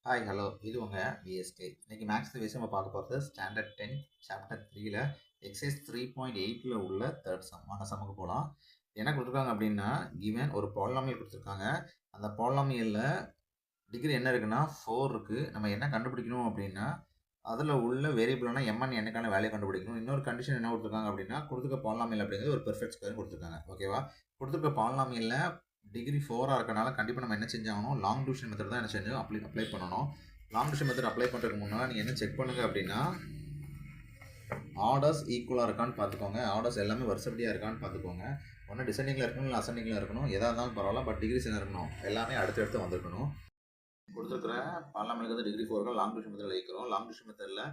Hi hello இது உங்கள் VSK. இன்றைக்கி மேக்ஸ் விஷயம் நம்ம பார்க்க போகிறது ஸ்டாண்டர்ட் 10 சாப்டர் 3ல் எக்ஸைஸ் 3.8 உள்ள தேர்ட் சம். வாங்க சம்முக்கு போகலாம். என்ன கொடுத்துருக்காங்க அப்படின்னா, கிவன் ஒரு பாலினாமியல் கொடுத்துருக்காங்க. அந்த பாலினாமியலில் டிகிரி என்ன இருக்குன்னா 4 இருக்குது. நம்ம என்ன கண்டுபிடிக்கணும் அப்படின்னா, அதில் உள்ள வேரியபிள்னா எம்என் என்னக்கான வேல்யூ கண்டுபிடிக்கணும். இன்னொரு கண்டிஷன் என்ன கொடுத்துருக்காங்க அப்படின்னா, கொடுத்துருக்க பாலினாமியல் அப்படிங்கிறது ஒரு பெர்ஃபெக்ட் ஸ்கொயர் கொடுத்துருக்காங்க. ஓகேவா? கொடுத்துருக்க பாலினாமியலில் டிகிரி 4 இருக்கனால கண்டிப்பாக நம்ம என்ன செஞ்சாகணும், லாங் டிவிஷன் மெத்தட் தான் என்ன செஞ்சோம் அப்ளை பண்ணணும். லாங் டிவிஷன் மெத்தட் அப்ளை பண்ணுறதுக்கு முன்னாடி நீங்கள் என்ன செக் பண்ணுங்க அப்படின்னா, ஆர்டர்ஸ் ஈக்குவலாக இருக்கான்னு பார்த்துக்கோங்க. ஆர்டர்ஸ் எல்லாமே வருஷப்படியாக இருக்கான்னு பார்த்துக்கோங்க. ஒன்று டிசெண்டிங்கில் இருக்கணும், இல்லை அசெண்டிங்கில் இருக்கணும். எதாக இருந்தாலும் பரவாயில்ல, பட் டிகிரிஸ் என்ன இருக்கணும், எல்லாமே அடுத்தடுத்து வந்திருக்கணும். கொடுத்துருக்குற பாலினாமியலுக்கு வந்து டிகிரி 4 லாங் டிவிஷன் மெத்தடில் வைக்கிறோம். லாங் டிவிஷன் மெத்தடில்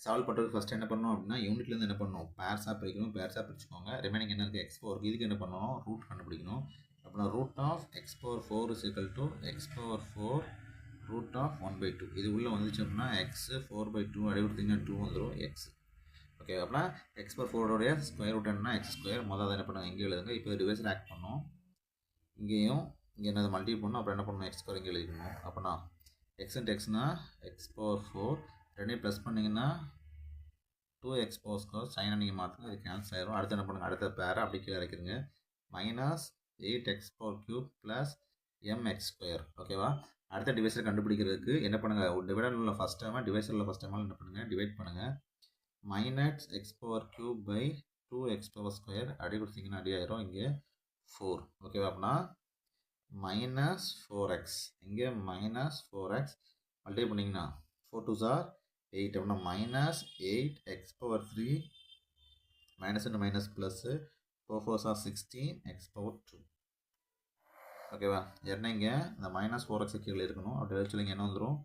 சால்வ் பண்ணுறதுக்கு ஃபஸ்ட்டு என்ன பண்ணணும் அப்படின்னா, யூனிட்லேருந்து என்ன பண்ணணும், பேர்ஸாக பிரிக்கணும். பேர்ஸாக பிரிச்சுக்கோங்க. ரிமைனிங் என்ன இருக்குது, x4. இதுக்கு என்ன பண்ணணும், ரூட் கண்டுபிடிக்கணும். அப்படின்னா root of x power 4 is equal to x power 4 root of 1/2. இது உள்ளே வந்துச்சு அப்படின்னா x 4/2 அடி கொடுத்தீங்கன்னா 2 வந்துடும் x. ஓகே, அப்படின்னா x பவர் 4 ஸ்கொயர் ரூட் என்ன x ஸ்கொயர். முதல்ல என்ன பண்ணுங்க, இங்கே எழுதுங்க. இப்போ டிவைஸில் ஆக்ட் பண்ணோம். இங்கேயும் இங்கே என்னது மல்டி பண்ணணும். அப்புறம் என்ன பண்ணணும், x ஸ்கொயர் இங்கே எழுதிக்கணும். அப்படின்னா x இன்ட்டு எக்ஸ்னா x பவர் 4 ரெண்டையும் ப்ளஸ் பண்ணிங்கன்னா 2x பவர் ஸ்கொயர். சைனை நீங்கள் மாற்றுங்க, இது கேன்சல் ஆயிரும். அடுத்து என்ன பண்ணுங்கள், அடுத்த பேரை அப்படி கீழே இறக்கிடுங்க. Minus 8x power cube plus mx square. ஓகேவா? அடுத்த டிவைஸை கண்டுபிடிக்கிறதுக்கு என்ன பண்ணுங்கள், டிவைடர் உள்ள ஃபஸ்ட் டைமாக டிவைஸில் உள்ள ஃபஸ்ட் டைமாக என்ன பண்ணுங்கள், டிவைட் பண்ணுங்கள். Minus X power cube by 2x power square அடி கொடுத்தீங்கன்னா அடி ஆயிரும். இங்கே 4. ஓகேவா? அப்படின்னா மைனஸ் 4x, இங்கே மைனஸ் 4x மல்டிப்ளை பண்ணிங்கன்னா 4 2s are 8. அப்படின்னா minus 8x power 3 minus into minus plus 4 4s are 16 x power 2. ஓகேவா? ஏன்னா இங்கே இந்த மைனஸ் 4x கீழே இருக்கணும். அப்படி வச்சுலிங்க என்ன வந்துடும்,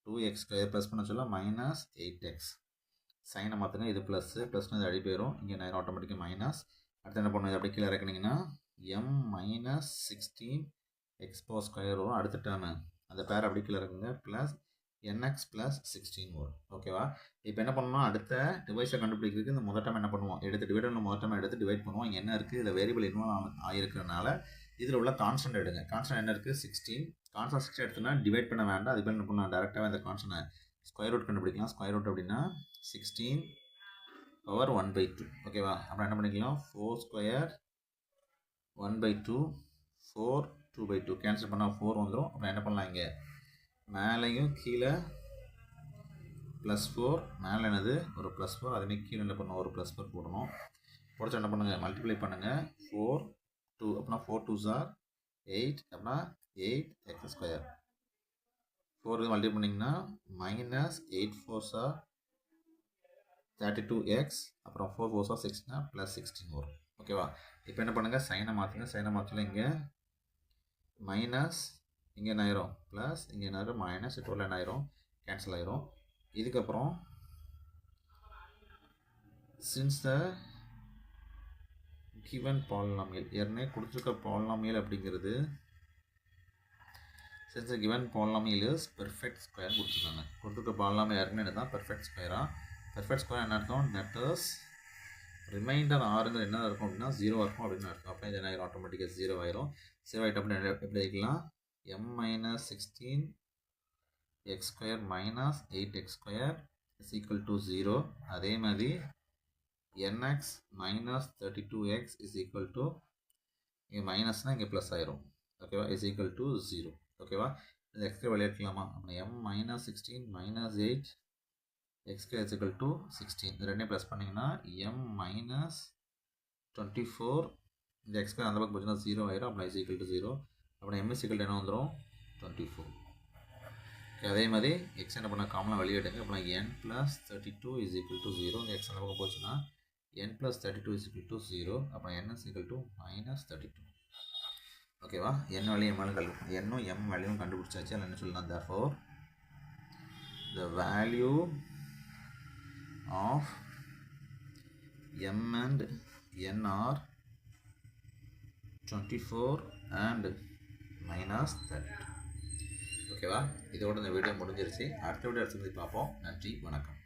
2x ஸ்கொயர் ப்ளஸ் பண்ண சொல்ல மைனஸ் 8x. சைனை மாற்றுங்க, இது ப்ளஸ்ஸு ப்ளஸ்னு இது அடி போயிடும். இங்கே நான் ஆட்டோமேட்டிக்காக மைனஸ். அடுத்து என்ன பண்ணுவோம், இது அப்படி கீழே இறக்குனீங்கன்னா m minus 16 x power square வரும். அடுத்த டேர்மு அந்த பேர் அப்படி கீழே இருக்குங்க, ப்ளஸ் nx ப்ளஸ் 16 வரும். ஓகேவா? இப்போ என்ன பண்ணணும், அடுத்த டிவைஸை கண்டுபிடிக்கிறதுக்கு இந்த முதல் டைம் என்ன பண்ணுவோம், எடுத்து டிவைடர் முதல் டைம் எடுத்து டிவைட் பண்ணுவோம். இங்கே என்ன இருக்குது, இதில் வேரியபிள் இன்வால்வ் ஆகிருக்கிறதுனால இதில் உள்ள கான்ஸ்டன்ட் எடுங்க. கான்ஸ்டன்ட் என்ன இருக்குது, 16. கான்ஸ்டன்ட் 16 எடுத்தோன்னா டிவைட் பண்ண வேண்டாம். அது பேர் என்ன பண்ணலாம், டேரெக்டாகவே இந்த கான்ஸ்டன்ட் ஸ்கொயர் ரூட் கண்டுபிடிக்கலாம். ஸ்கொயர் ரூட் அப்படின்னா 16 பவர் 1/2. ஓகேவா? அப்புறம் என்ன பண்ணிக்கலாம், 4 ஸ்கொயர் 1/2 4 2/2 கேன்சல் பண்ணால் 4 வந்துடும். அப்புறம் என்ன பண்ணலாம், இங்கே மேலேயும் கீழே ப்ளஸ் 4, மேலே என்னது ஒரு ப்ளஸ் 4, அதுமாதிரி கீழே என்ன பண்ணணும், ஒரு ப்ளஸ் 4 போடணும். போடச்சு என்ன பண்ணுங்கள், மல்டிப்ளை பண்ணுங்கள். 4 2 அப்படின்னா 4 2s are 8. அப்படின்னா 8x ஸ்கொயர். 4 மல்டிப்ளை பண்ணிங்கன்னா மைனஸ் 8 4s are 32x. அப்புறம் 4 4s are 6னா ப்ளஸ் 16 வரும். ஓகேவா? இப்போ என்ன பண்ணுங்கள், சைனை மாற்றுங்க. சைனை மாற்றல இங்கே மைனஸ், இங்கே என்ன ஆயிரும் ப்ளஸ், இங்கே என்ன ஆயிரும் மைனஸ். டோட்டல் என்ன ஆயிரும், கேன்சல் ஆயிரும். இதுக்கப்புறம் சின்ஸ் த கிவன் பாலினாமியல், ஏற்கனவே கொடுத்துருக்க பாலினாமியல் அப்படிங்கிறது since the given polynomial is perfect square கொடுத்துருக்காங்க. கொடுத்துருக்க பாலினாமியல் ஏற்கனவே என்ன தான் பெர்ஃபெக்ட் ஸ்கொயராக. பெர்ஃபெக்ட் ஸ்கொயர் என்ன அர்த்தம், தட் இஸ் ரிமைண்டர் ஆறுங்கிற என்ன இருக்கும் அப்படின்னா 0 இருக்கும் அப்படின்னு அர்த்தம். அப்படின்னா இது என்ன ஆயிரும், ஆட்டோமேட்டிக்காக 0 ஆயிரும். 0 ஆகிட்டு அப்படின்னு எப்படி எழுதிக்கலாம், m minus 16 x square minus 8x square is equal to 0. அதே மாதிரி nx minus 32x is equal to, இங்கே மைனஸ்னால் இங்கே ப்ளஸ் ஆயிரும். ஓகேவா? Is equal to 0. ஓகேவா? இந்த எக்ஸ்கே விளையாடலாமா, அப்படின்னா m minus 16 minus 8 x square is equal to 16. இது ரெண்டையும் ப்ளஸ் பண்ணிங்கன்னா m மைனஸ் 24. இந்த x ஸ்கொயர் அந்த பக்கம் போச்சுன்னா 0 ஆயிரும். அப்படின்னா இஸ் ஈக்குவல் டு 0. அப்படின்னா m இஸ் ஈக்குவல் டு என்ன வந்துடும், 24. அதே மாதிரி x என்ன பண்ணால் காமனாக வெளியிடுங்க. அப்படின்னா n plus 32 is equal to 0. இந்த x அந்த பக்கம் போச்சுன்னா n plus 32 is equal to 0. அப்போ n is equal to minus 32. ஓகேவா? n வேல்யூ என்னும் m வேல்யூவும் கண்டுபிடிச்சாச்சு. அதில் என்ன சொல்லலாம், therefore the value of m and n are 24 and minus 32. ஓகேவா? இதோட இந்த வீடியோ முடிஞ்சிருச்சு. அடுத்த வீடியோ எடுத்து பார்ப்போம். நன்றி, வணக்கம்.